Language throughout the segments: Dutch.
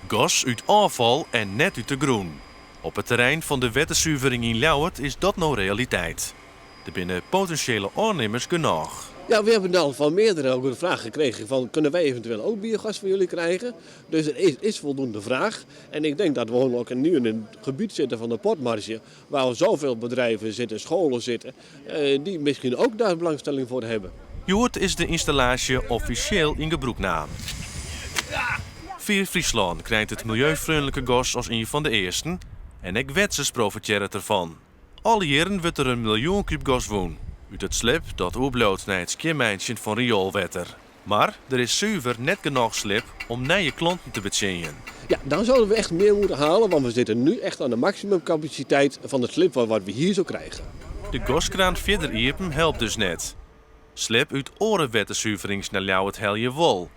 Gas uit afval en net uit de groen. Op het terrein van de wettenzuivering in Ljouwert is dat nou realiteit. Er binnen potentiële aannemers genoeg. Ja, we hebben dan van meerdere ook een vraag gekregen van kunnen wij eventueel ook biogas van jullie krijgen. Dus er is voldoende vraag. En ik denk dat we ook nu in een gebied zitten van de Potmarge, waar zoveel bedrijven zitten, scholen zitten, die misschien ook daar belangstelling voor hebben. Joert is de installatie officieel in gebruik naam. Vier Friesland krijgt het milieuvriendelijke gas als een van de eersten. En ook Wetsers profiteren ervan. Alle jaren wordt er 1 miljoen kuub gas woon. Uit het slip dat opbloot naar het skimmeintje van rioolwetter. Maar er is zuiver net genoeg slip om nieuwe klanten te bedienen. Ja, dan zouden we echt meer moeten halen, want we zitten nu echt aan de maximumcapaciteit van het slip wat we hier zo krijgen. De gaskraan verder iepen helpt dus net. Slip uit orenwettenzuiverings naar Ljouwert hel je wol.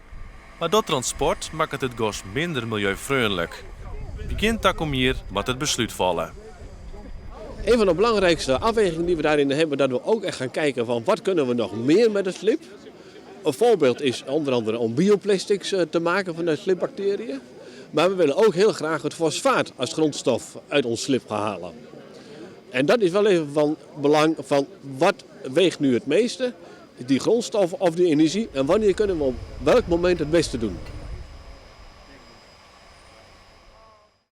Maar dat transport maakt het gas minder milieuvriendelijk. Begint tak om hier wat het besluit vallen. Een van de belangrijkste afwegingen die we daarin hebben, dat we ook echt gaan kijken van wat kunnen we nog meer met het slip. Een voorbeeld is onder andere om bioplastics te maken van de slipbacteriën. Maar we willen ook heel graag het fosfaat als grondstof uit ons slip gaan halen. En dat is wel even van belang van wat weegt nu het meeste, die grondstof of die energie en wanneer kunnen we op welk moment het beste doen.